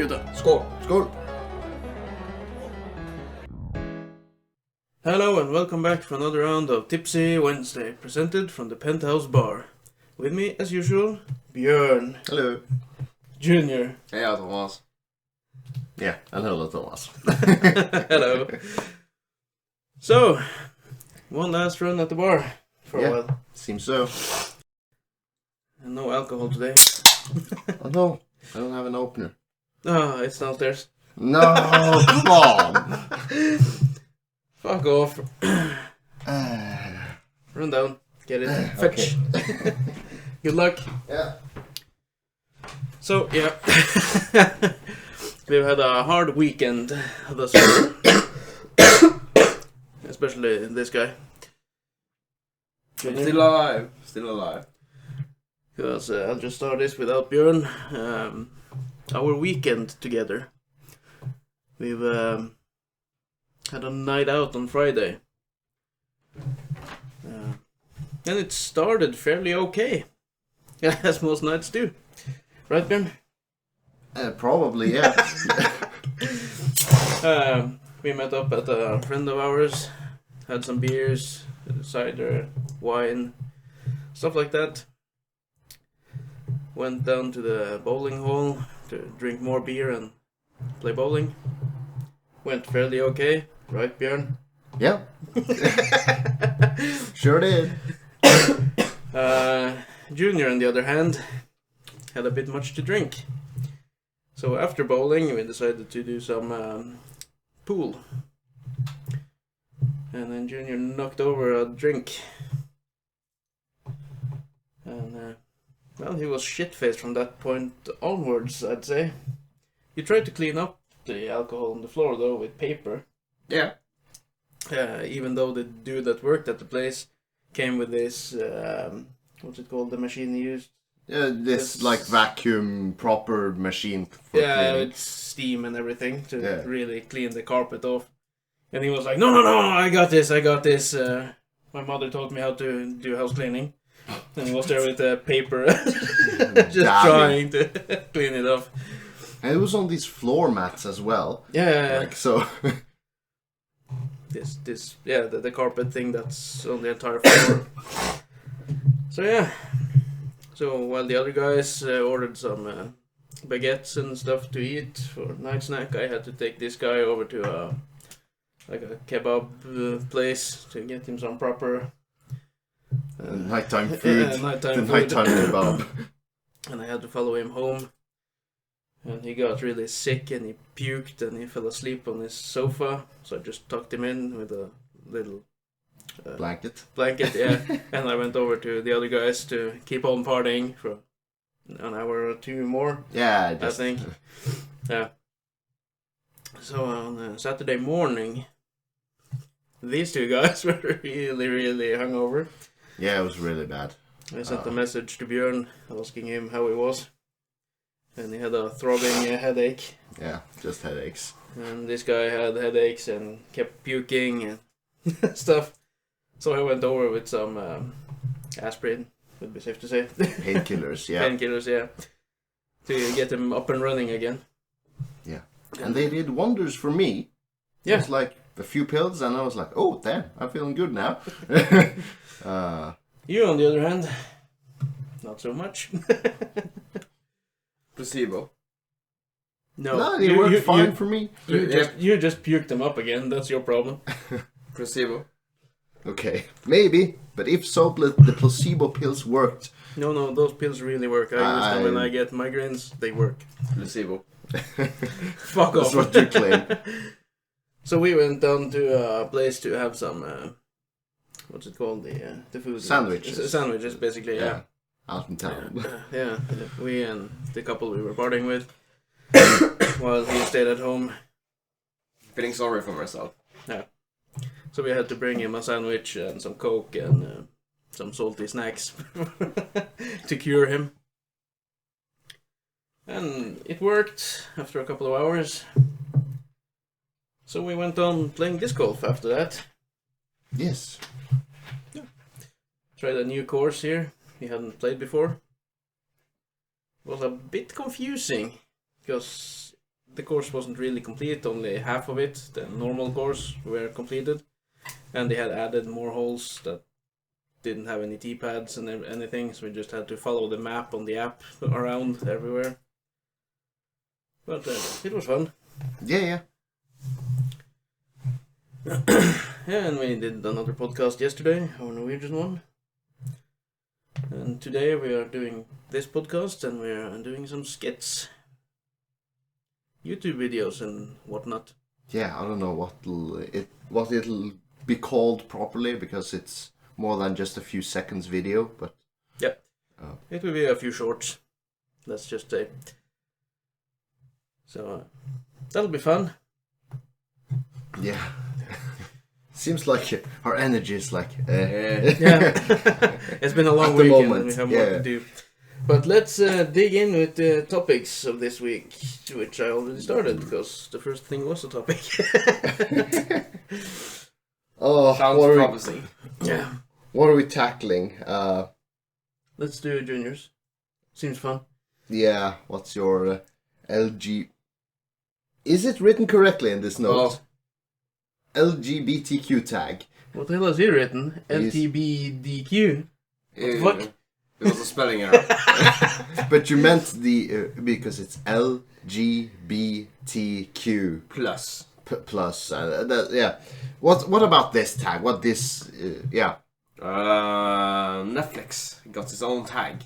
gutta! Skål! Skål! Hello and welcome back for another round of Tipsy Wednesday, presented from the Penthouse Bar. With me, as usual, Björn. Hello. Junior. Hej, jag är Thomas. Yeah, hello Thomas. Hello. So, one last run at the bar for a while. Seems so. And no alcohol today. Oh no, I don't have an opener. Ah, it's downstairs. No, come on! Fuck off. Run down. Get it. Fetch. Good luck. Yeah. So, yeah. We've had a hard weekend thus far. Especially this guy. I'm still alive. Still alive. Because I'll just start this without Björn. Our weekend together. We've had a night out on Friday. And it started fairly okay. As most nights do. Right, Björn? Probably, yeah. We met up at a friend of ours. Had some beers, cider, wine, stuff like that. Went down to the bowling hall to drink more beer and play bowling. Went fairly okay, right, Björn? Yeah. Sure did. Junior, on the other hand, had a bit much to drink. So after bowling, we decided to do some pool. And then Junior knocked over a drink. And, well, he was shit-faced from that point onwards, I'd say. You tried to clean up the alcohol on the floor, though, with paper. Yeah. Even though the dude that worked at the place came with this, what's it called, the machine he used? This like vacuum proper machine for cleaning. It's steam and everything to really clean the carpet off. And he was like, no, I got this. My mother taught me how to do house cleaning. And he was there with the paper, just trying to clean it off. And it was on these floor mats as well. Yeah. Like, so. the carpet thing that's on the entire floor. So yeah. So while the other guys ordered some baguettes and stuff to eat for night snack, I had to take this guy over to a kebab place to get him some proper nighttime food. Nighttime kebab. And I had to follow him home. And he got really sick and he puked and he fell asleep on his sofa. So I just tucked him in with a little Blanket, yeah. And I went over to the other guys to keep on partying for an hour or two more. Yeah, I think. Yeah. So on Saturday morning, these two guys were really, really hungover. Yeah, it was really bad. I sent a message to Björn asking him how he was. And he had a throbbing headache. Yeah, just headaches. And this guy had headaches and kept puking and stuff. So I went over with some aspirin, would be safe to say. Painkillers, yeah. Painkillers, yeah. To get him up and running again. Yeah. And they did wonders for me. Yeah. It was like a few pills and I was like, oh, damn, I'm feeling good now. You, on the other hand, not so much. Placebo. No, they worked fine for me. You just puked them up again, that's your problem. Placebo. Okay, maybe. But if so, the placebo pills worked. No, those pills really work. I use them when I get migraines, they work. Placebo. Fuck off. That's what you claim. So we went down to a place to have some, what's it called, the food? Sandwiches. Sandwiches, basically, yeah. Out in town. Yeah, we and the couple we were partying with, while he stayed at home. Feeling sorry for myself. Yeah. So we had to bring him a sandwich and some Coke and some salty snacks to cure him. And it worked after a couple of hours. So we went on playing disc golf after that. Yes. Yeah. Tried a new course here he hadn't played before. It was a bit confusing because the course wasn't really complete. Only half of it, the normal course, were completed, and they had added more holes that didn't have any T-pads and anything, so we just had to follow the map on the app around everywhere. But it was fun. Yeah. Yeah, and we did another podcast yesterday, our Norwegian one. And today we are doing this podcast, and we are doing some skits. YouTube videos and whatnot. Yeah, I don't know what it'll be called properly, because it's more than just a few seconds video, but... Yep. It will be a few shorts, let's just say. So, that'll be fun. Yeah. Seems like our energy is like... Yeah. It's been a long week and we have more to do. But let's dig in with the topics of this week, which I already started, because the first thing was a topic. Sounds promising. Yeah. What are we tackling? Let's do juniors. Seems fun. Yeah, what's your LG... Is it written correctly in this note? LGBTQ tag. What the hell has he written? LTBDQ? What? It was a spelling error. But you meant the... because it's LGBTQ. Plus. Plus. Yeah. What about this tag? What this... yeah. Netflix got its own tag.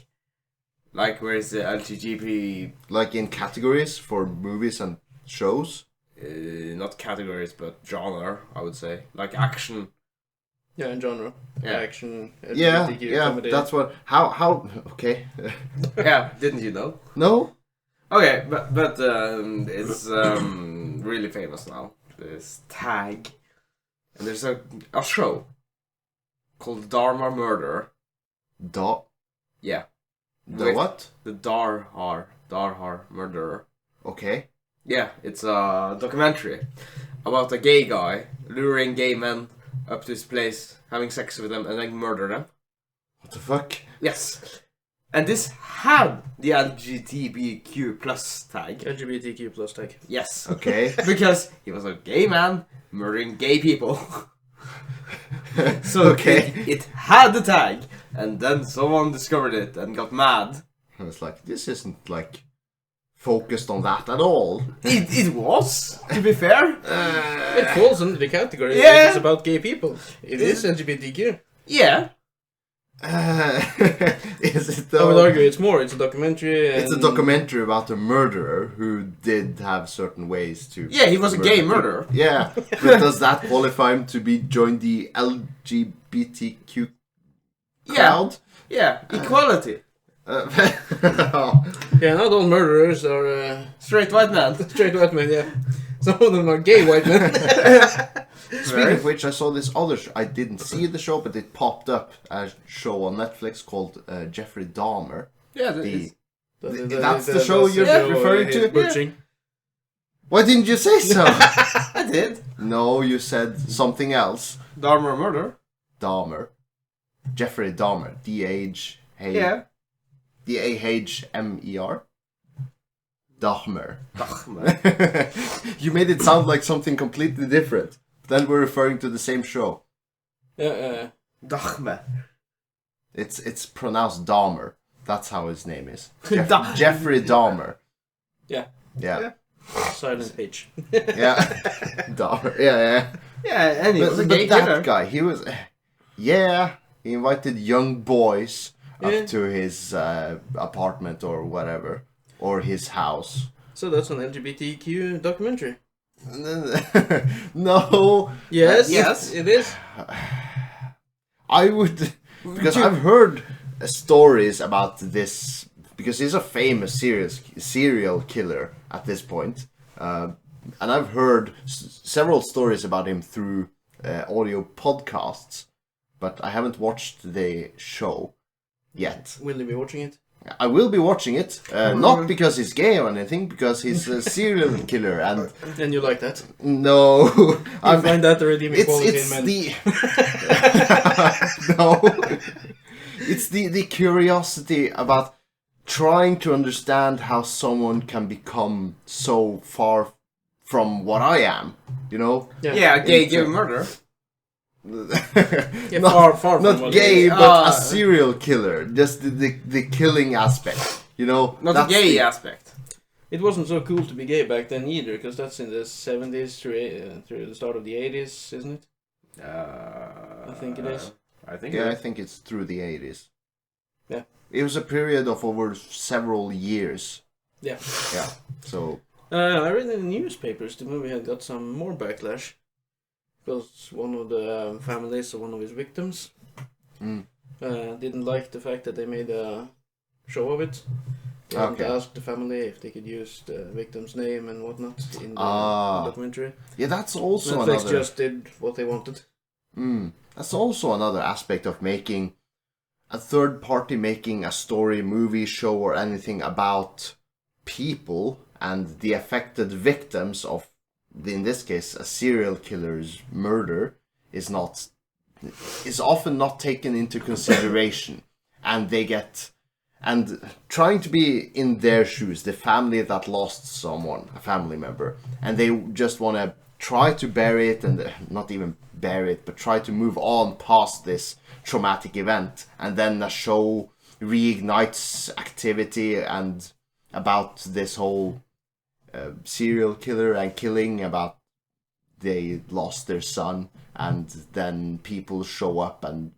Like, where is the LGBT... Like in categories for movies and shows? Not categories, but genre, I would say. Like action. Yeah, in genre. Yeah. Action, LGBTQ, comedy. That's what... How... Okay. Yeah, didn't you know? No? Okay, but it's really famous now. This tag. And there's a show called Dharma Murder. Yeah. The what? The Darhar Murderer. Okay. Yeah, it's a documentary about a gay guy luring gay men up to his place, having sex with them, and then murder them. What the fuck? Yes. And this had the LGBTQ plus tag. LGBTQ plus tag. Yes. Okay. Because he was a gay man murdering gay people. So Okay. it had the tag, and then someone discovered it and got mad. I was like, this isn't like focused on that at all. It was, to be fair. It falls under the category. Yeah. It's about gay people. It is LGBTQ. Yeah. Is it I though? would argue it's more. It's a documentary. It's a documentary about a murderer who did have certain ways to... Yeah, he was a gay murderer. Yeah, but does that qualify him to join the LGBTQ crowd? Yeah, equality. Yeah, not all murderers are Straight white man. straight white men, yeah. Some of them are gay white men. Speaking of which, I saw this other show. I didn't see the show, but it popped up a show on Netflix called Jeffrey Dahmer. Yeah, That's the show you're referring to? Butching. Why didn't you say so? I did. No, you said something else. Dharma Murder. Dahmer. Jeffrey Dahmer. D-H... Yeah. D-A-H-M-E-R? Dahmer. Dachme. You made it sound like something completely different. Then we're referring to the same show. Yeah, Dachme. It's pronounced Dahmer. That's how his name is. Da- Jeffrey Dahmer. yeah. Yeah. Silent H. Yeah. Dahmer. Yeah. Yeah, and he was a But gay that killer. guy, he was... Yeah. He invited young boys Yeah. up to his apartment or whatever. Or his house. So that's an LGBTQ documentary. No. Yes, Yes. it is. I would... Because I've heard stories about this... Because he's a famous serial killer at this point. And I've heard several stories about him through audio podcasts. But I haven't watched the show yet. Will you be watching it? I will be watching it, not because he's gay or anything, because he's a serial killer, and And you like that? no, I find that the redeeming quality it's in men. no, it's the curiosity about trying to understand how someone can become so far from what I am, you know? Yeah, gay murder. Yeah, not, far not from gay, but a serial killer. Just the killing aspect, you know? Not the gay aspect. It wasn't so cool to be gay back then either, because that's in the 70s through the start of the 80s, isn't it? I think it is. I think I think it's through the 80s. Yeah. It was a period of over several years. Yeah. Yeah. So. I read in the newspapers the movie had got some more backlash. Because one of the families of one of his victims didn't like the fact that they made a show of it. They hadn't asked the family if they could use the victim's name and whatnot in the documentary. Yeah, that's also Netflix another... just did what they wanted. That's also another aspect of making a third party making a story, movie, show, or anything about people and the affected victims of, in this case, a serial killer's murder is often not taken into consideration, and trying to be in their shoes, the family that lost someone, a family member, and they just want to try to bury it, and not even bury it, but try to move on past this traumatic event, and then a show reignites activity and about this whole serial killer and killing, about they lost their son, and then people show up and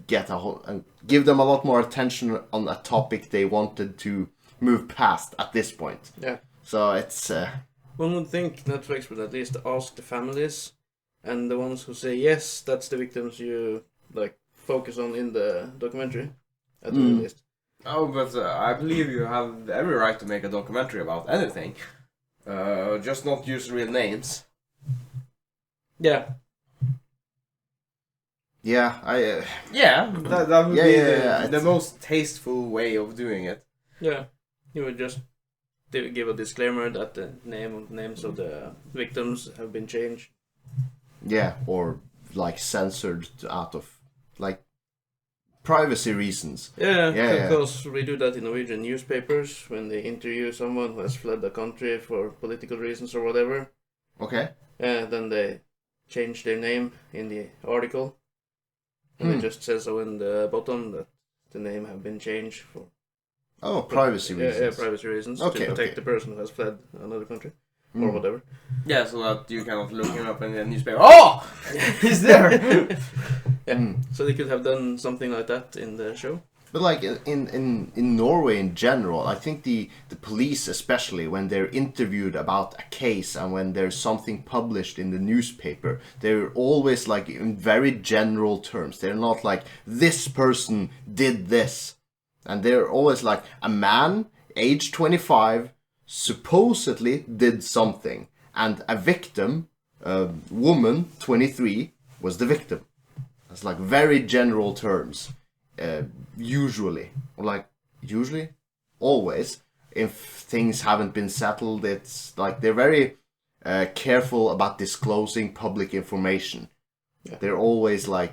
give them a lot more attention on a topic they wanted to move past at this point. Yeah. So it's one would think Netflix would at least ask the families, and the ones who say yes, that's the victims you focus on in the documentary, at the least. Oh, but I believe you have every right to make a documentary about anything. Just not use real names. Yeah. Yeah, that would be the most tasteful way of doing it. Yeah, you would just give a disclaimer that the names of the victims have been changed. Yeah, or censored out of privacy reasons. Yeah, because we do that in Norwegian newspapers when they interview someone who has fled the country for political reasons or whatever. Okay. Then they change their name in the article. And it just says so in the bottom that the name have been changed for... privacy reasons. Yeah, privacy reasons. To protect the person who has fled another country. Or whatever. Yeah, so that you cannot look him up in the newspaper. Oh! He's there! Yeah, so they could have done something like that in the show. But in Norway in general, I think the police especially, when they're interviewed about a case and when there's something published in the newspaper, they're always in very general terms. They're not this person did this. And they're always a man, age 25, supposedly did something. And a victim, a woman, 23, was the victim. That's very general terms. Usually, always, if things haven't been settled, it's they're very careful about disclosing public information. Yeah. They're always By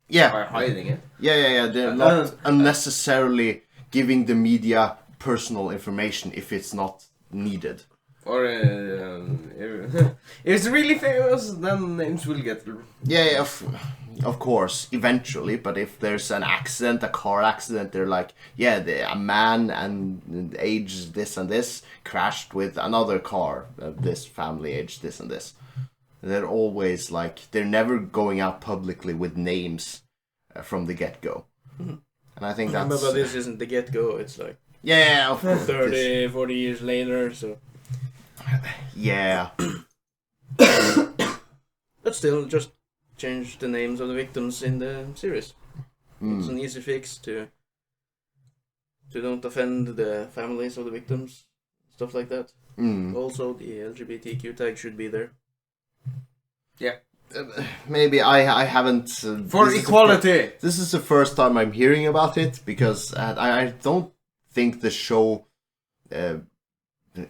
hiding it. Yeah. They're not unnecessarily giving the media personal information if it's not needed. Or if it's really famous, then names will get... Yeah, of course, eventually. But if there's an accident, a car accident, they're a man and age this and this crashed with another car, this family age this and this. They're always they're never going out publicly with names from the get-go. Mm-hmm. And I think that's... But this isn't the get-go, it's Yeah, of course. 30, 40 years later, so... Yeah. But still, just change the names of the victims in the series. It's an easy fix to don't offend the families of the victims, stuff like that. Also, the LGBTQ tag should be there. Yeah. Maybe I haven't... For equality! This is the first time I'm hearing about it, because I don't think the show...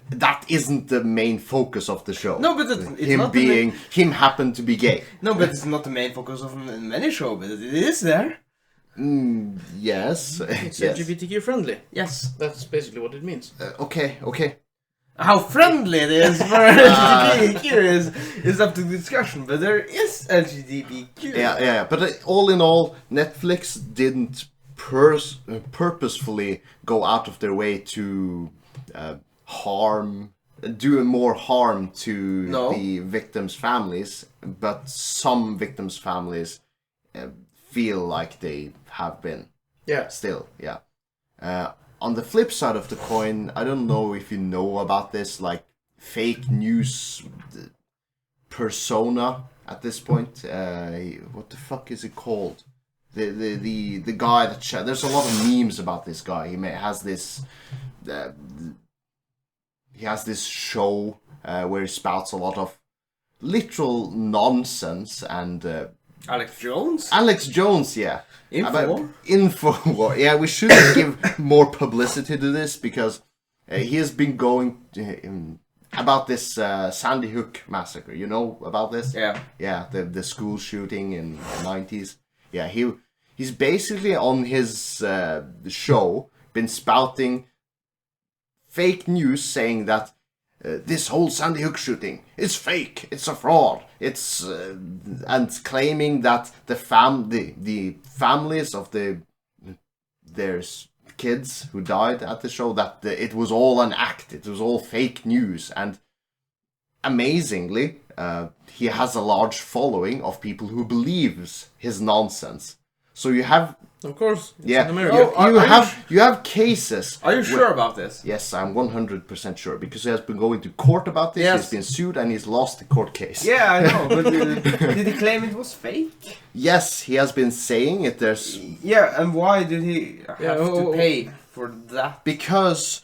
that isn't the main focus of the show. No, but him happened to be gay. No, but it's not the main focus of many shows, but it is there. Yes. It's Yes. LGBTQ friendly. Yes. That's basically what it means. Okay. How friendly it is for LGBTQ is up to discussion, but there is LGBTQ. Yeah. But all in all, Netflix didn't purposefully go out of their way to do more harm to the victims' families, but some victims' families feel like they have been. Yeah. Still, yeah. On the flip side of the coin, I don't know if you know about this, like, fake news persona at this point. What the fuck is it called? The guy that there's a lot of memes about this guy. He has this show where he spouts a lot of literal nonsense and. Alex Jones? Alex Jones, yeah. Infowar? Yeah, we shouldn't give more publicity to this because he has been going about this Sandy Hook massacre. You know about this? Yeah. Yeah, the school shooting in the 90s. Yeah, he's basically on his show been spouting fake news saying that this whole Sandy Hook shooting is fake, it's a fraud, it's and claiming that the families of there's kids who died at the show, that it was all an act, it was all fake news. And amazingly, he has a large following of people who believes his nonsense. So you have, of course, yeah, you have cases. Are you sure about this? Yes, I'm 100% sure, because he has been going to court about this. Yes. He's been sued and he's lost the court case. Yeah, I know, but did he claim it was fake? Yes, he has been saying it. There's and why did he have to pay for that? Because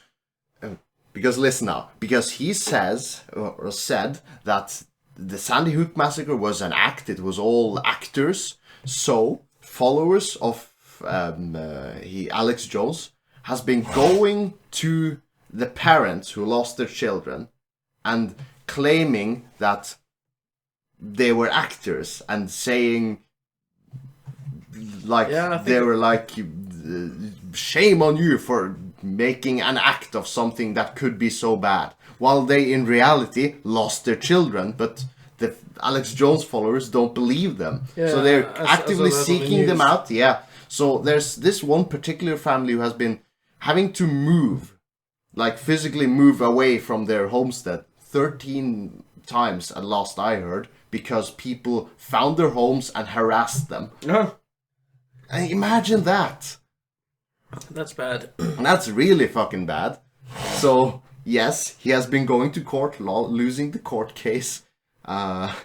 listen now, because he said that the Sandy Hook massacre was an act. It was all actors. So followers of Alex Jones has been going to the parents who lost their children and claiming that they were actors and saying like they were like, shame on you for making an act of something that could be so bad, while they in reality lost their children, but the Alex Jones followers don't believe them. So they're actively seeking them out. Yeah. So there's this one particular family who has been having to move, like physically move away from their homestead 13 times at last I heard, because people found their homes and harassed them. And imagine that. That's bad. That's really fucking bad. So yes, he has been going to court, losing the court case. It's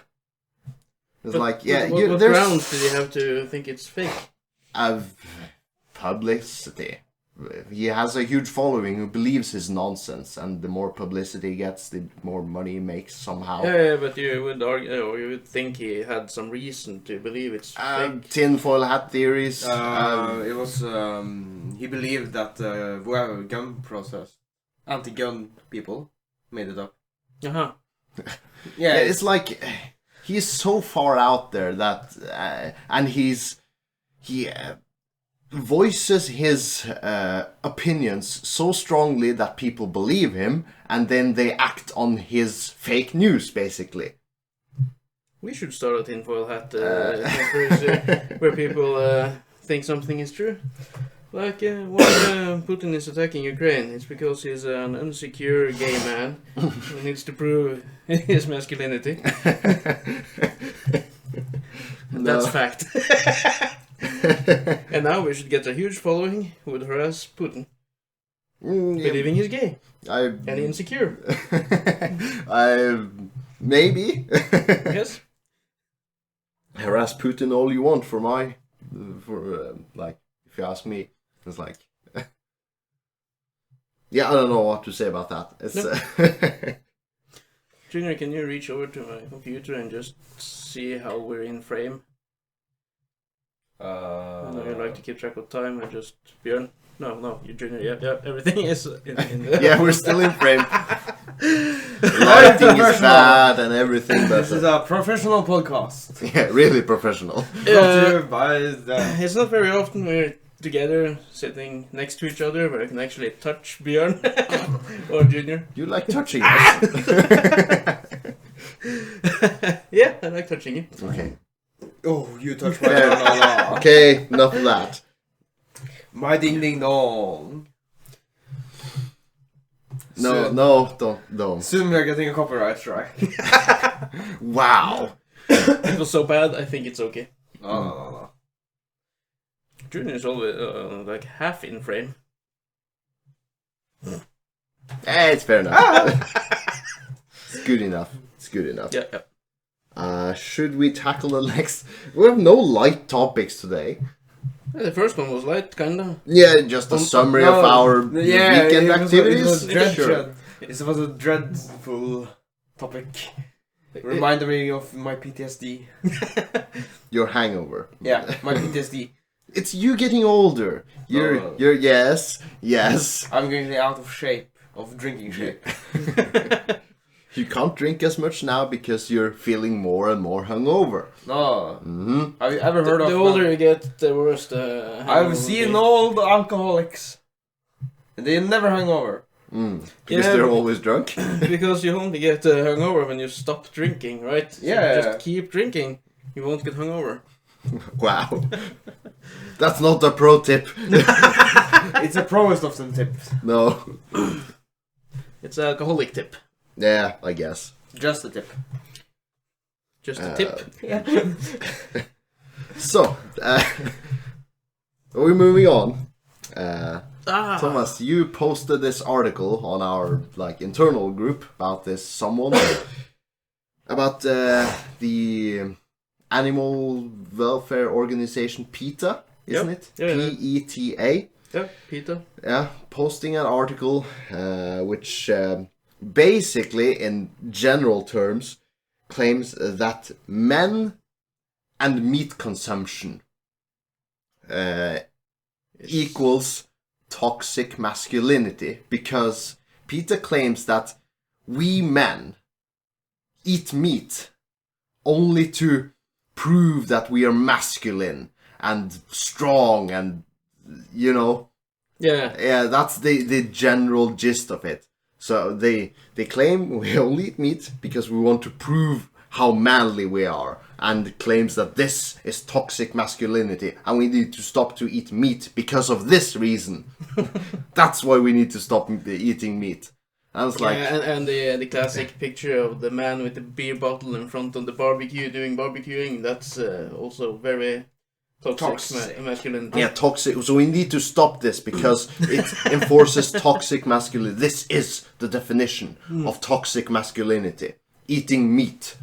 like, yeah, what there's grounds did he have to think it's fake? Publicity. He has a huge following who believes his nonsense, and the more publicity he gets, the more money he makes somehow. Yeah, but you would argue, or you would think he had some reason to believe it's fake. Tinfoil hat theories. It was he believed that whoever gun process, anti-gun people, made it up. Uh-huh. Yeah, it's like he's so far out there that, and he voices his opinions so strongly that people believe him, and then they act on his fake news, basically. We should start a tinfoil hat conspiracy where people think something is true. Like, when Putin is attacking Ukraine, it's because he's an insecure gay man who needs to prove his masculinity. That's fact. And now we should get a huge following who would harass Putin, believing he's gay and insecure. Maybe. Yes. Harass Putin all you want like, if you ask me. It's like, yeah, I don't know what to say about that. It's Junior, can you reach over to my computer and just see how we're in frame? I know you like to keep track of time and just Björn. No, you Junior. Yeah, everything is in the... Yeah, we're still in frame. lighting is bad and everything. But This is a professional podcast. yeah, really professional. Brought to you by the... It's not very often we're together, sitting next to each other, where I can actually touch Björn or Junior. You like touching us. Yeah, I like touching you. Okay. Oh, you touched my banana. Okay, enough of that. My ding ding dong. No, don't. Soon we're getting a copyright strike. Wow. It was so bad, I think it's okay. No. Junior is always like half in frame. It's fair enough. It's good enough. It's good enough. Yeah. Should we tackle the next? We have no light topics today. Yeah, the first one was light, kinda. Yeah, just a summary of our weekend activities. It was a dreadful topic. It reminded me of my PTSD. Your hangover. Yeah, my PTSD. It's you getting older. You're yes. I'm getting out of shape, of drinking shape. You can't drink as much now because you're feeling more and more hungover. No. Mm-hmm. Have you ever heard of... The older you get, the worse the... I've seen old alcoholics. And they never hungover. Because they're always drunk. Because you only get hungover when you stop drinking, right? So Yeah. just keep drinking. You won't get hungover. Wow. That's not a pro tip. It's a proest of some tip. No. It's an alcoholic tip. Yeah, I guess. Just a tip. Just a tip. Yeah. So, we're moving on. Thomas, you posted this article on our internal group about this someone about the animal welfare organization PETA, isn't it? Yeah. PETA. Yeah, PETA. Yeah, posting an article which basically, in general terms, claims that men and meat consumption equals toxic masculinity, because PETA claims that we men eat meat only to prove that we are masculine and strong and, Yeah, that's the general gist of it. So they claim we only eat meat because we want to prove how manly we are, and claims that this is toxic masculinity and we need to stop to eat meat because of this reason. That's why we need to stop eating meat. And it's like, and the classic picture of the man with the beer bottle in front of the barbecue doing barbecuing, that's also very toxic masculinity. Yeah, toxic. So we need to stop this because it enforces toxic masculinity. This is the definition of toxic masculinity. Eating meat.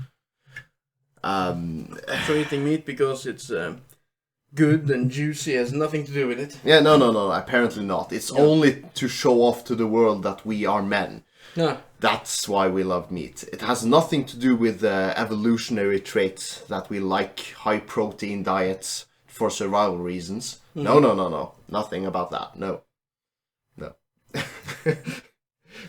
So eating meat because it's good and juicy has nothing to do with it. Yeah, no. Apparently not. It's only to show off to the world that we are men. Yeah. That's why we love meat. It has nothing to do with evolutionary traits that we like high protein diets for survival reasons. No. Nothing about that. No.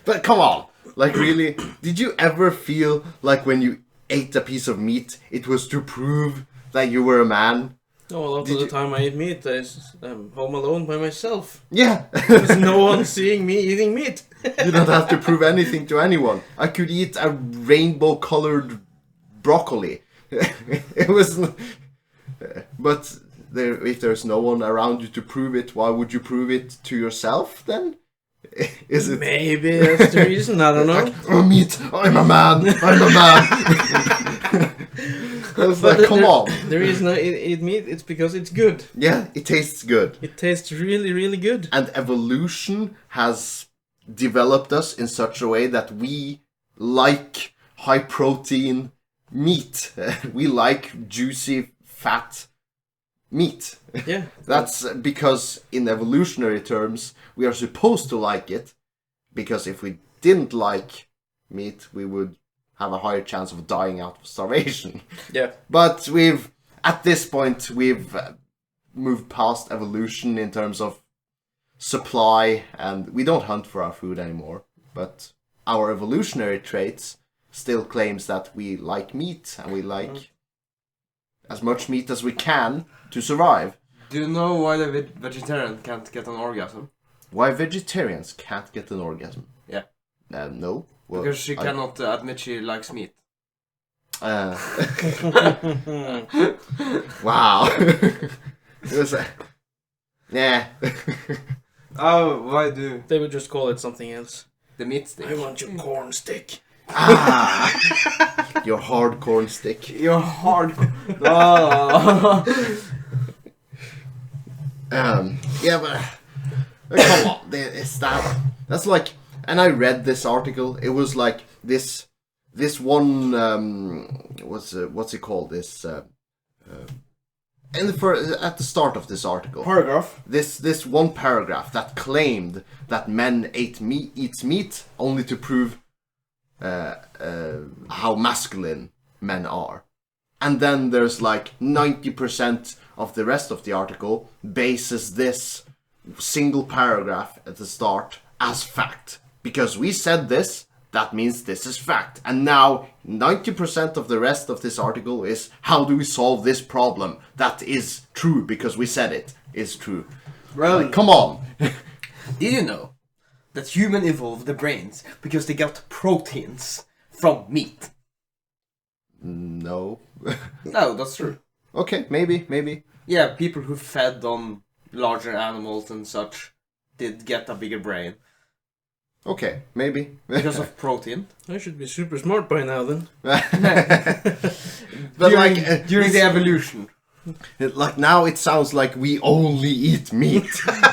But come on. Really, did you ever feel like when you ate a piece of meat, it was to prove that you were a man? No, a lot of the time I eat meat, I'm home alone by myself. Yeah. There's no one seeing me eating meat. You don't have to prove anything to anyone. I could eat a rainbow-colored broccoli. It was... But if there's no one around you to prove it, why would you prove it to yourself then? Is it... Maybe that's the reason, I don't know. Oh, meat! I'm a man! I was like, come on. The reason I eat meat, it's because it's good. Yeah, it tastes good. It tastes really, really good. And evolution has developed us in such a way that we like high protein meat. We like juicy, fat meat. Yeah. That's because in evolutionary terms, we are supposed to like it. Because if we didn't like meat, we would have a higher chance of dying out of starvation. Yeah. But at this point, we've moved past evolution in terms of supply, and we don't hunt for our food anymore. But our evolutionary traits, still claims that we like meat and we like as much meat as we can to survive. Do you know why the vegetarian can't get an orgasm? Why vegetarians can't get an orgasm? Yeah. No. Well, because she cannot admit she likes meat. Wow. It was nah. Oh, why do They would just call it something else. the meat stick? I want your corn stick. Your hard corn stick. You're hard. Oh. Yeah, but come on, it's that's like, and I read this article. It was like this one what's it called? This at the start of this article, Paragraph. This one paragraph that claimed that men eats meat only to prove how masculine men are, and then there's like 90% of the rest of the article bases this single paragraph at the start as fact. Because we said this, that means this is fact. And now 90% of the rest of this article is how do we solve this problem that is true because we said it is true. Really? Like, come on. Did you know that humans evolved their brains because they got proteins from meat? No. No, that's true. Okay, maybe. Yeah, people who fed on larger animals and such did get a bigger brain Okay, maybe. because of protein. I should be super smart by now then. But during the evolution. like now it sounds like we only eat meat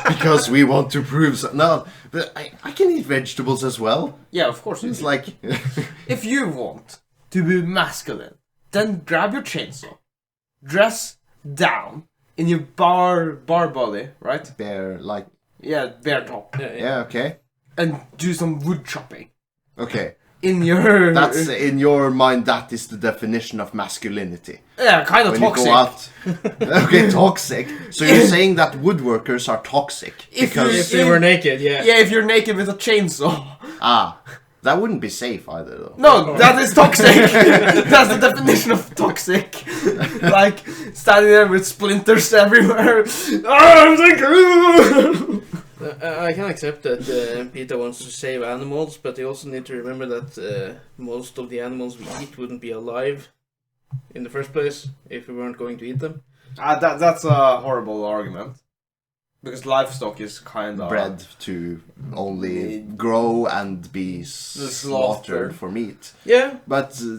because we want to prove so. No, but I can eat vegetables as well. Yeah, of course. It's like If you want to be masculine, then grab your chainsaw, dress down in your bar body, right? bear, like Yeah, bare top, yeah, okay, and do some wood chopping okay. in your. That's in your mind. That is the definition of masculinity. yeah, kind of When toxic. you go out, okay, toxic. So you're saying that woodworkers are toxic If If they were naked, yeah. Yeah, if you're naked with a chainsaw. that wouldn't be safe either, though. No, that is toxic. That's the definition of toxic. Like standing there with splinters everywhere. I'm like, I can accept that PETA wants to save animals, but they also need to remember that most of the animals we eat wouldn't be alive in the first place if we weren't going to eat them. that's a horrible argument. Because livestock is kind of Bred to only grow and be slaughtered for meat. Yeah, But so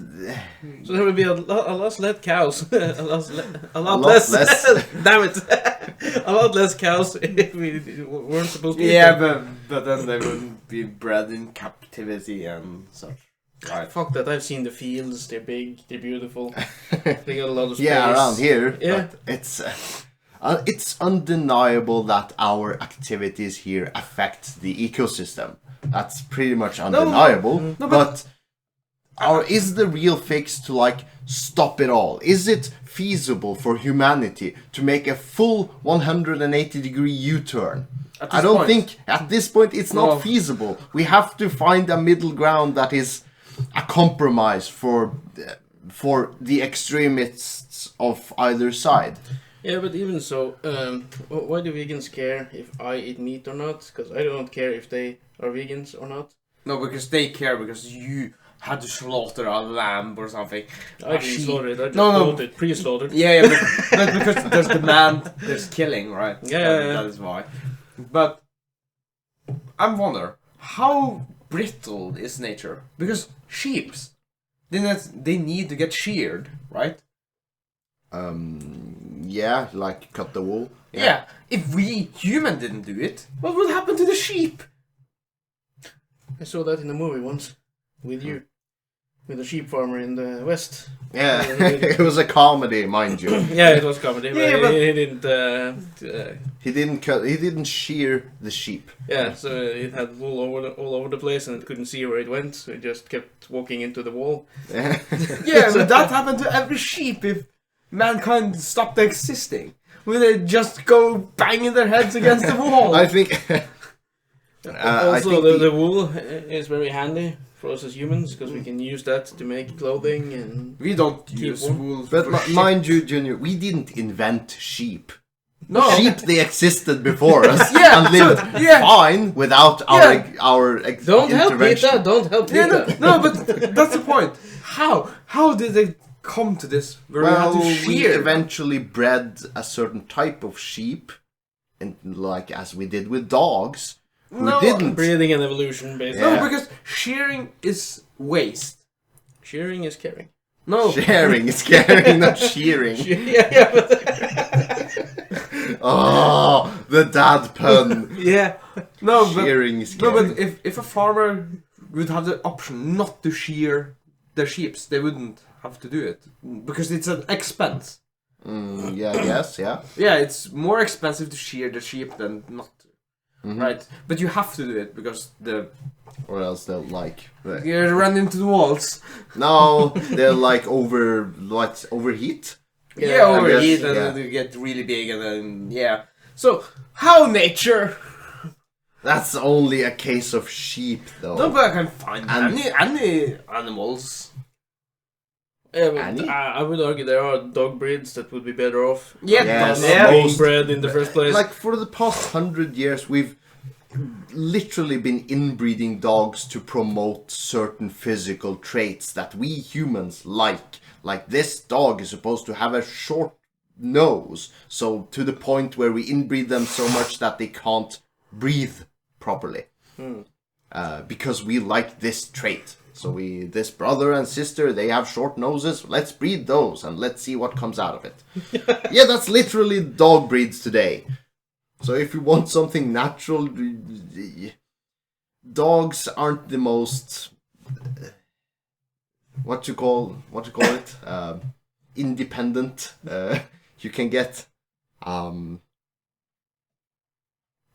there would be a lot less cows. a lot less. less. Damn it! A lot less cows if we weren't supposed to eat Yeah, them. but then they wouldn't be bred in captivity and such. Right. Fuck that, I've seen the fields, they're big, they're beautiful. They got a lot of space. yeah, around here. Yeah. But it's undeniable that our activities here affect the ecosystem. That's pretty much undeniable. But is the real fix to like stop it all? Is it feasible for humanity to make a full 180-degree U-turn? I don't think at this point it's not feasible. We have to find a middle ground that is a compromise for the extremists of either side. Yeah, but even so, why do vegans care if I eat meat or not? Because I don't care if they are vegans or not. No, because they care because you had to slaughter a lamb or something. I didn't slaughter it, I just No. slaughtered, pre-slaughtered. Yeah, but because there's demand, there's killing, right? Yeah. That is why. But I wonder, how brittle is nature? Because sheeps, they need to get sheared, right? Yeah, like cut the wool. Yeah. If we human didn't do it, what would happen to the sheep? I saw that in a movie once, with you. With a sheep farmer in the west. Yeah, it was a comedy, mind you. Yeah, it was comedy, but, Yeah, but- he didn't... He didn't shear the sheep. yeah, so it had wool all over the place and it couldn't see where it went, so it just kept walking into the wall. Yeah, but that happened to every sheep if mankind stopped existing. Will they just go banging their heads against the wall? I think Also, the wool is very handy for us as humans because we can use that to make clothing and we don't use wool. But mind you, Junior, we didn't invent sheep. No. Sheep, they existed before us Yeah, and lived fine without our don't help intervention. PETA, don't help PETA. No, but that's the point. How did they come to this? Where we had to We shear? eventually bred a certain type of sheep, and like as we did with dogs, who No, didn't. Breeding and evolution, basically. No, because shearing is waste. Shearing is caring. No. Sharing is caring, not shearing. Yeah, but Oh, the dad pun. yeah. No, but Shearing is no, caring. but if a farmer would have the option not to shear their sheep, they wouldn't have to do it because it's an expense. Yeah. Yeah, it's more expensive to shear the sheep than not to. Mm-hmm. Right, but you have to do it because Or else they'll you run into the walls. No, they'll overheat. Yeah, I overheat guess, and yeah. then they get really big and then So how nature? That's only a case of sheep, though. No, but I can find And- any animals. Yeah, but Annie? I would argue there are dog breeds that would be better off. Yeah, Yes, Not yeah. being bred in the first place. Like for the past 100 years, we've literally been inbreeding dogs to promote certain physical traits that we humans like. Like this dog is supposed to have a short nose, so to the point where we inbreed them so much that they can't breathe properly. Because we like this trait. So this brother and sister, they have short noses. Let's breed those and let's see what comes out of it. Yeah, that's literally dog breeds today. So if you want something natural, dogs aren't the most what you call it independent you can get.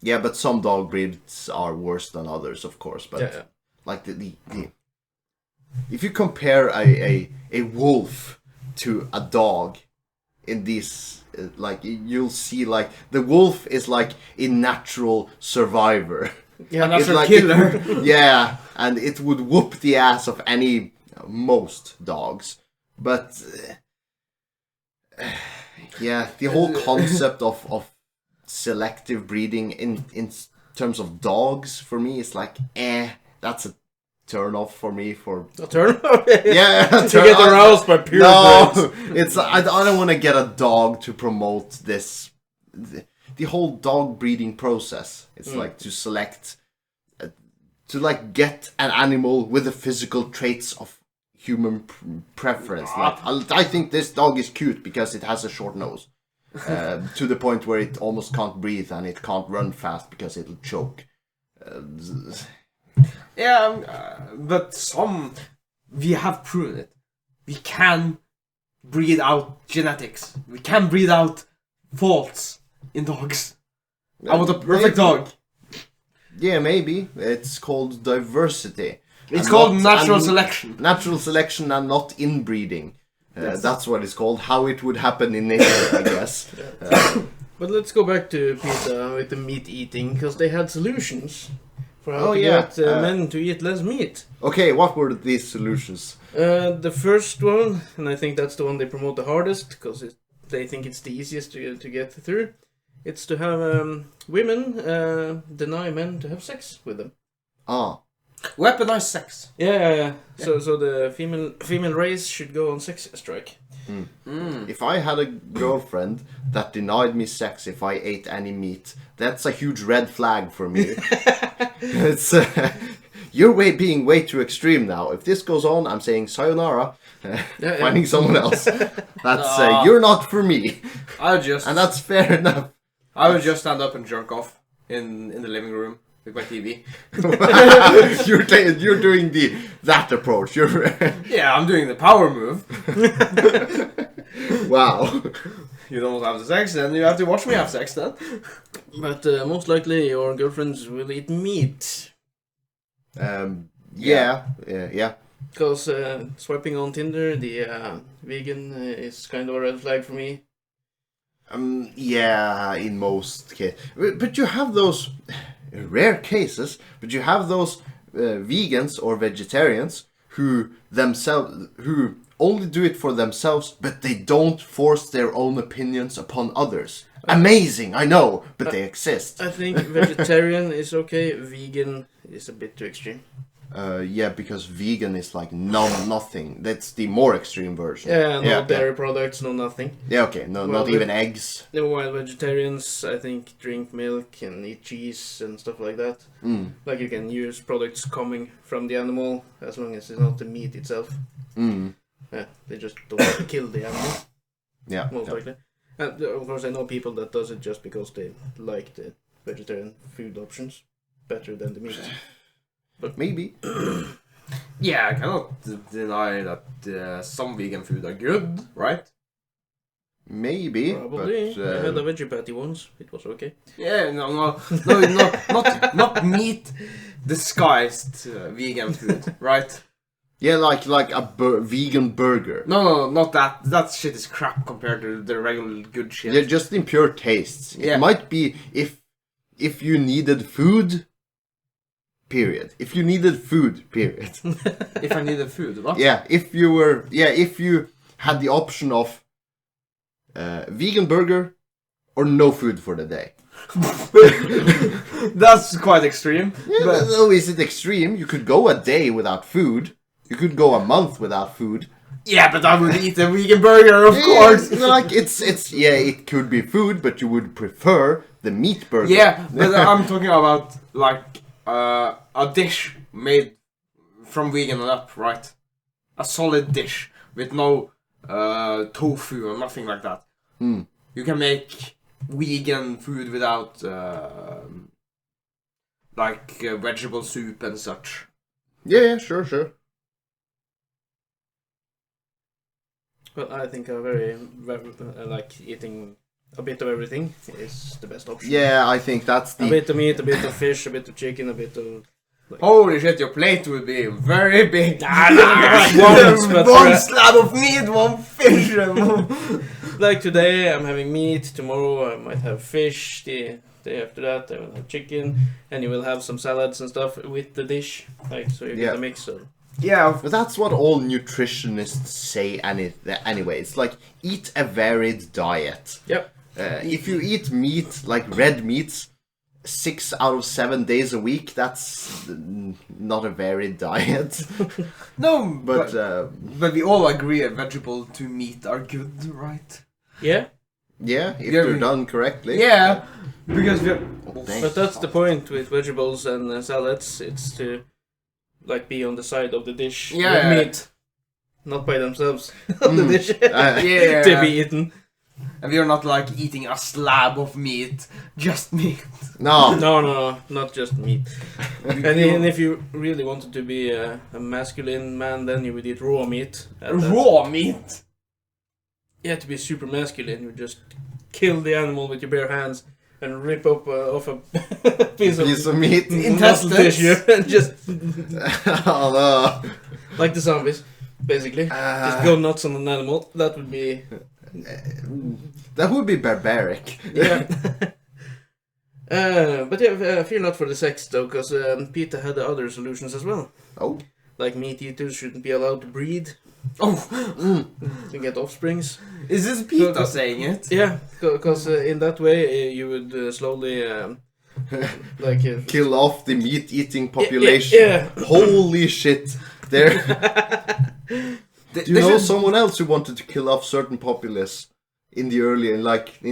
Yeah, but some dog breeds are worse than others, of course. But like the if you compare a wolf to a dog in these, like you'll see, like the wolf is like a natural survivor. Yeah, It's natural like killer. Yeah, and it would whoop the ass of most dogs. But yeah, the whole concept of selective breeding in terms of dogs for me is like that's a turn off for me. A turn off? Yeah, to get aroused by pure no, it's I don't want to get a dog to promote this. The whole dog breeding process. It's like to select, to like get an animal with the physical traits of human preference. Like I think this dog is cute because it has a short nose, to the point where it almost can't breathe and it can't run fast because it'll choke. But we have proven it. We can breed out genetics. We can breed out faults in dogs. I want a perfect dog. Yeah, maybe it's called diversity. It's And called not- natural and- selection. Natural selection and not inbreeding. That's what it's called. How it would happen in nature, I guess. But let's go back to PETA with the meat eating, because they had solutions for how to yeah, get men to eat less meat. Okay, what were these solutions? The first one, and I think that's the one they promote the hardest, because they think it's the easiest to get through, it's to have women deny men to have sex with them. Ah. Weaponized sex. Yeah. So the female race should go on sex strike. If I had a girlfriend that denied me sex if I ate any meat, that's a huge red flag for me. It's you're being way too extreme now. If this goes on, I'm saying sayonara, finding someone else. That's you're not for me, and that's fair enough. I would just stand up and jerk off in the living room with my TV. You're doing that approach. Yeah, I'm doing the power move. Wow. You don't have the sex, then you have to watch me have sex then. But most likely your girlfriends will eat meat. Yeah. Because swiping on Tinder, the vegan is kind of a red flag for me. Yeah, in most cases. But you have those. rare cases, but you have those vegans or vegetarians who only do it for themselves, but they don't force their own opinions upon others. Amazing, I know, but they exist. I think vegetarian is okay. Vegan is a bit too extreme. Yeah, because vegan is like nothing. That's the more extreme version. Yeah, no dairy products, no nothing. Yeah, okay, not even eggs. While vegetarians, I think, drink milk and eat cheese and stuff like that. Like you can use products coming from the animal as long as it's not the meat itself. Yeah, they just don't want to kill the animal. Yeah, most likely. And of course, I know people that does it just because they like the vegetarian food options better than the meat. But maybe. Yeah, I cannot deny that some vegan food are good, right? Maybe. Probably. But, I had a veggie patty once. It was okay. Yeah, not meat disguised vegan food, right? Yeah, like a vegan burger. No, not that. That shit is crap compared to the regular good shit. Yeah, just in pure tastes. Yeah. It might be if you needed food. Period. If you needed food. Period. If I needed food, what? Yeah, if you had the option of vegan burger or no food for the day. That's quite extreme. Yeah, but no, is it extreme? You could go a day without food. You could go a month without food. yeah, but I would eat a vegan burger, of course. Like it's yeah, it could be food, but you would prefer the meat burger. Yeah, but I'm talking about like a dish made from vegan and up, right? A solid dish with no tofu or nothing like that. You can make vegan food without vegetable soup and such. Yeah, sure. Well, I think a very like eating a bit of everything is the best option. Yeah, I think that's the... A bit of meat, a bit of fish, a bit of chicken, a bit of... Like... Holy shit, your plate would be very big. One slab of meat, one fish. Like today, I'm having meat. Tomorrow, I might have fish. The day after that, I will have chicken. And you will have some salads and stuff with the dish. Like, so you get a mix of... Yeah, but that's what all nutritionists say anyway. It's like, eat a varied diet. Yep. If you eat meat, like red meats, 6 out of 7 days a week, that's not a varied diet. No, but we all agree a vegetable to meat are good, right? Yeah. Yeah, if they're done correctly. Yeah, because we're... But that's the point with vegetables and salads. It's to like be on the side of the dish with meat, not by themselves on the dish to be eaten. And we're not like eating a slab of meat, just meat. No, not just meat. And if you really wanted to be a masculine man, then you would eat raw meat. Raw meat? Yeah, to be super masculine, you just kill the animal with your bare hands and rip up off a piece of meat, muscle tissue, and just oh no, like the zombies, basically. Just go nuts on an animal. That would be. That would be barbaric. Yeah. But yeah, fear not for the sex though, because PETA had other solutions as well. Oh. Like meat eaters shouldn't be allowed to breed. Oh. To get offsprings. Is this PETA saying it? Yeah, because in that way you would slowly kill off the meat-eating population. Yeah. Holy shit! There. Do you know someone else who wanted to kill off certain populace in the early, in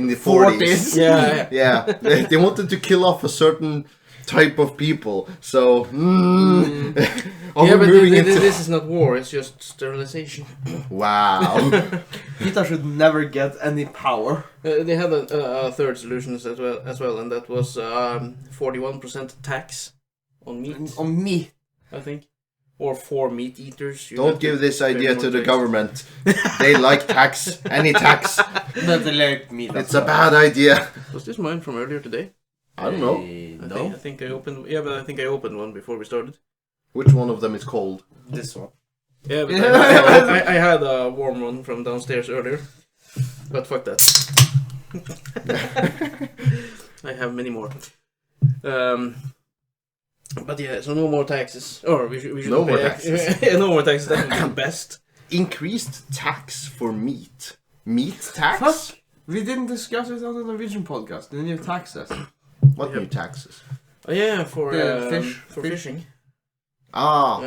the 40s? Yeah. They wanted to kill off a certain type of people. So, but this is not war. It's just sterilization. Wow. PETA should never get any power. They had a third solution as well, and that was 41% tax on meat. On meat, I think. Or for meat eaters. Don't give this idea to the government. They like tax. Any tax. But they like meat. It's a bad idea. Was this mine from earlier today? I don't know. I think I opened. Yeah, but I think I opened one before we started. Which one of them is cold? This one. Yeah, but I had a warm one from downstairs earlier. But fuck that. I have many more. But yeah, so no more taxes. Or we should No pay more taxes. Yeah, no more taxes. That would be best. Increased tax for meat. Meat tax? Fuck! We didn't discuss it on the Norwegian podcast. The new taxes. What new taxes? Oh yeah, for fish. fishing. Ah,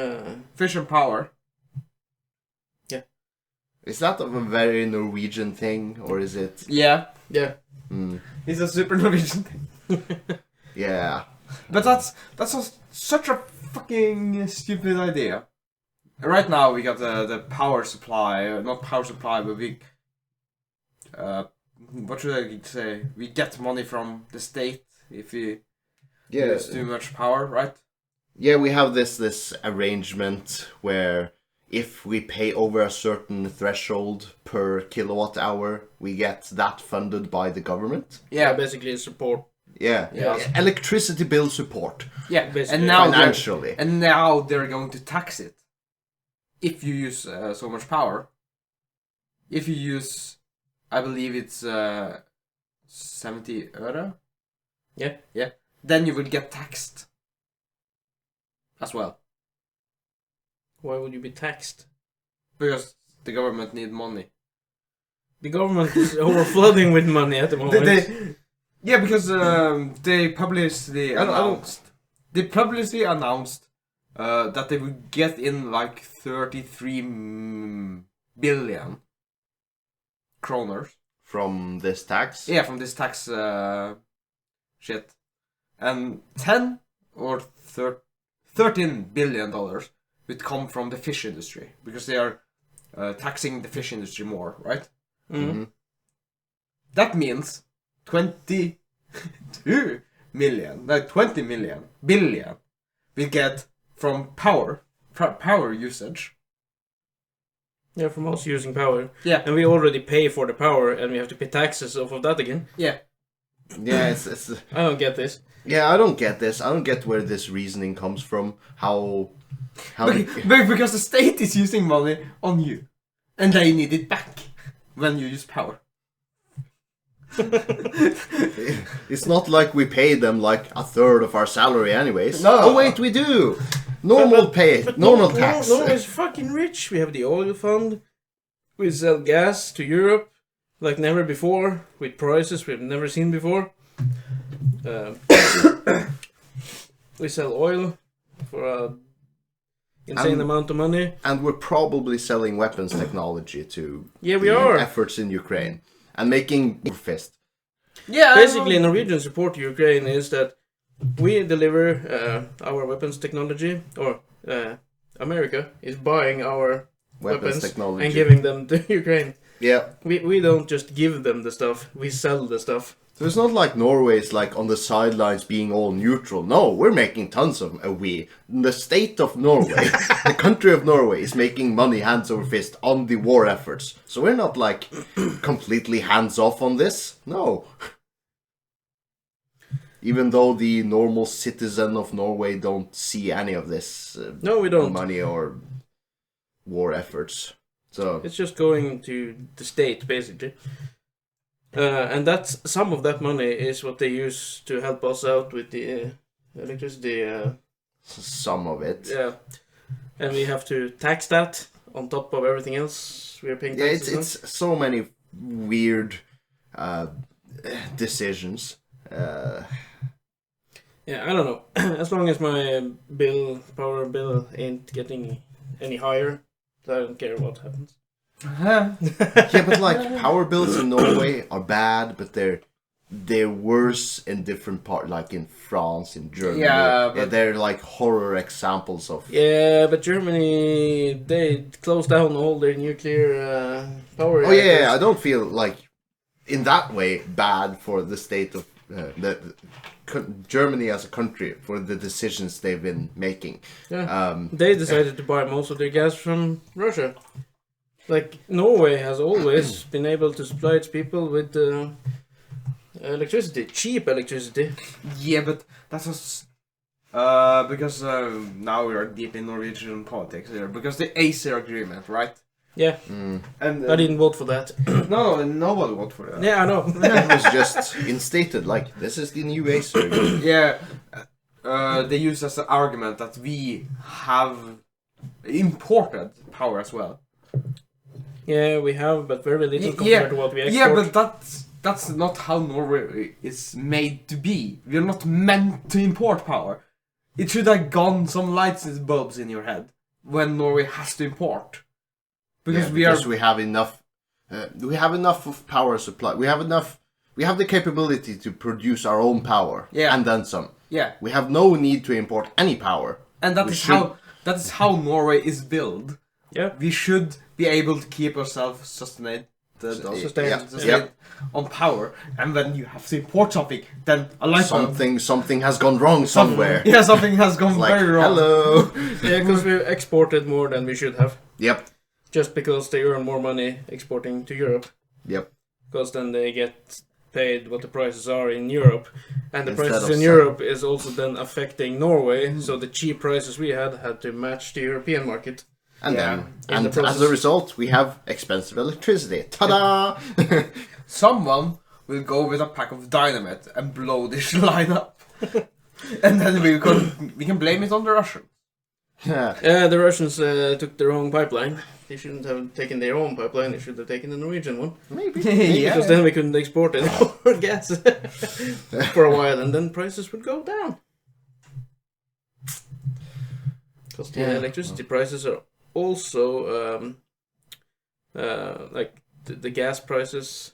Fish and power. is that a very Norwegian thing, or is it? Yeah. Yeah. It's a super Norwegian thing. Yeah. But that's such a fucking stupid idea. Right now we got the power supply, not power supply, but we what should I say? We get money from the state if we use too much power, right? Yeah, we have this arrangement where if we pay over a certain threshold per kilowatt hour, we get that funded by the government. Yeah, basically support. Yeah. Electricity bill support. Yeah, basically. and now Financially. they're going to tax it if you use so much power. If you use, I believe it's 70 euro. Yeah. Then you will get taxed as well. Why would you be taxed? Because the government need money. The government is overflooding with money at the moment. Yeah, because they publicly announced. They publicly announced that they would get in like 33 billion kroners. From this tax? Yeah, from this tax shit. And 10 or 13 billion dollars would come from the fish industry. Because they are taxing the fish industry more, right? Mm-hmm. That means 22 million, like 20 billion we get from power usage. Yeah, from us using power. Yeah. And we already pay for the power, and we have to pay taxes off of that again. Yeah. Yeah, it's I don't get this. yeah, I don't get this. I don't get where this reasoning comes from. How Because the state is using money on you, and they need it back when you use power. It's not like we pay them like a third of our salary anyways. No. Oh wait, we do. Normal pay, normal tax. Norway's fucking rich. We have the oil fund. We sell gas to Europe like never before, with prices we've never seen before. We sell oil for a insane amount of money. And we're probably selling weapons technology to Yeah, we the are. efforts in Ukraine and making fist. Yeah. Basically, Norwegian support to Ukraine is that we deliver our weapons technology, or America is buying our weapons technology and giving them to Ukraine. Yeah. We don't just give them the stuff, we sell the stuff. So it's not like Norway's like on the sidelines being all neutral. No, we're making tons of the state of Norway, the country of Norway is making money hands over fist on the war efforts. So we're not like completely hands off on this. No. Even though the normal citizen of Norway don't see any of this No, we don't. money or war efforts. So It's just going to the state, basically. And that's some of that money is what they use to help us out with the electricity. some of it. Yeah, and we have to tax that on top of everything else we are paying Yeah, taxes on. it's so many weird decisions. Yeah, I don't know. As long as my power bill ain't getting any higher, I don't care what happens. Yeah, but like power bills in Norway are bad, but they're worse in different parts, like in France, in Germany. Yeah, but they're like horror examples of. Yeah, but Germany, they closed down all their nuclear power Oh yeah, reactors. I don't feel like in that way bad for the state of Germany as a country for the decisions they've been making. Yeah. They decided to buy most of their gas from Russia. Like, Norway has always been able to supply its people with electricity, cheap electricity. Yeah, but that's just because now we are deep in Norwegian politics here. Because the ACER agreement, right? Yeah, And I didn't vote for that. No, nobody voted for that. Yeah, I know. It was just instated like this is the new Acer. Yeah, they use as an argument that we have imported power as well. Yeah, we have, but very little compared to what we export. Yeah, but that's not how Norway is made to be. We're not meant to import power. It should have gone some lights bulbs in your head when Norway has to import. Because we have enough of power supply. We have the capability to produce our own power. Yeah. And then some. Yeah. We have no need to import any power. And that is how Norway is built. Yeah. We should be able to keep ourselves sustained on power, and when you have to import something, then a light bulb. Something has gone wrong somewhere. Yeah, something has gone very wrong. Hello. Yeah, because we exported more than we should have. Yep. Just because they earn more money exporting to Europe. Yep. Because then they get paid what the prices are in Europe, and the Instead prices of in Europe is also then affecting Norway. So the cheap prices we had to match the European market. And as a result, we have expensive electricity. Ta-da! Someone will go with a pack of dynamite and blow this line up, and then we can blame it on the Russians. Yeah, the Russians took their own pipeline. They shouldn't have taken their own pipeline. They should have taken the Norwegian one. Maybe. Because then we couldn't export any more gas for a while, and then prices would go down. Because the electricity prices are also like the gas prices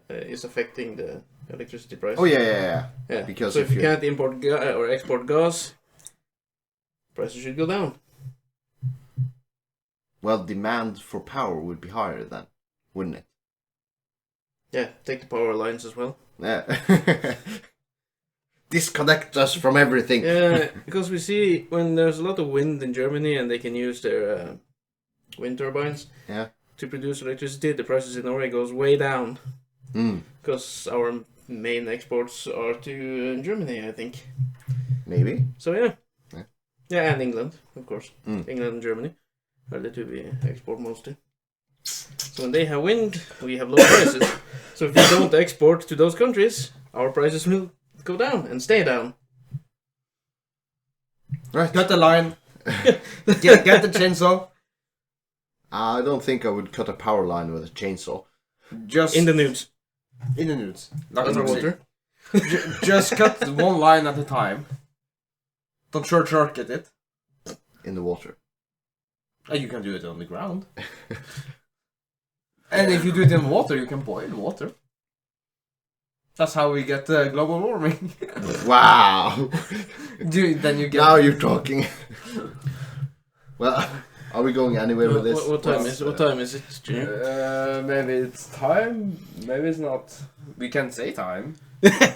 is affecting the electricity price. Oh yeah. Because so if you can't import or export gas, prices should go down. Well, demand for power would be higher then, wouldn't it? Yeah, take the power lines as well. Yeah. Disconnect us from everything. Yeah, because we see when there's a lot of wind in Germany and they can use their wind turbines to produce electricity, the prices in Norway goes way down. Because our main exports are to Germany, I think. Maybe. So yeah, and England, of course. England and Germany are the two we export mostly. So when they have wind, we have low prices. So if we don't export to those countries, our prices will go down and stay down. Right. Cut the line. get the chainsaw. I don't think I would cut a power line with a chainsaw. Just in the nudes. In the nudes. Like underwater. Just cut one line at a time. Don't short circuit it. In the water. You can do it on the ground. And if you do it in water, you can boil water. That's how we get global warming. Wow. Then you get. Now you're talking. Well, are we going anywhere with this? What time is it, Junior? Maybe it's time. Maybe it's not. We can say time.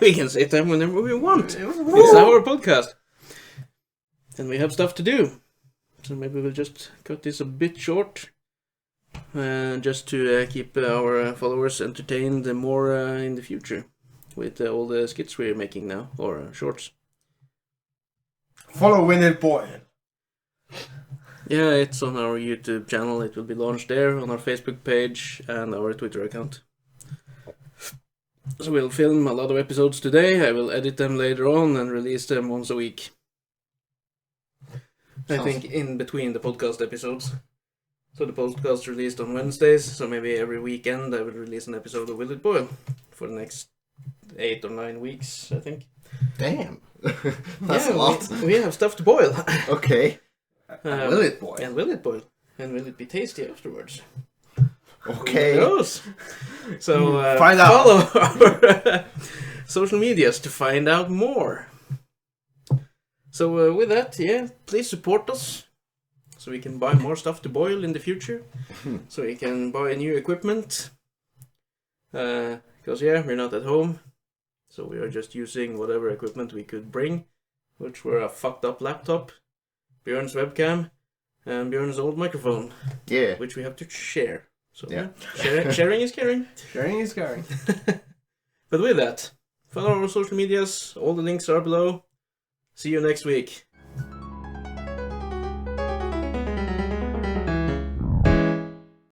We can say time whenever we want. It's our podcast. And we have stuff to do. So maybe we'll just cut this a bit short. Just to keep our followers entertained more in the future. With all the skits we're making now. Or shorts. Follow Winnie Boyle. Yeah, it's on our YouTube channel. It will be launched there, on our Facebook page and our Twitter account. So we'll film a lot of episodes today. I will edit them later on and release them once a week. I think in between the podcast episodes. So the podcast released on Wednesdays, so maybe every weekend I will release an episode of Will It Boil for the next 8 or 9 weeks, I think. Damn. That's a lot. We have stuff to boil. Okay. Will it boil? And will it boil? And will it be tasty afterwards? Okay. Who knows? So find out. Follow our social medias to find out more. So with that, please support us. So we can buy more stuff to boil in the future. So we can buy new equipment. Because we're not at home. So we are just using whatever equipment we could bring. Which were a fucked up laptop, Björn's webcam, and Björn's old microphone. Yeah. Which we have to share. So sharing is caring. Sharing is caring. But with that, follow our social medias. All the links are below. See you next week.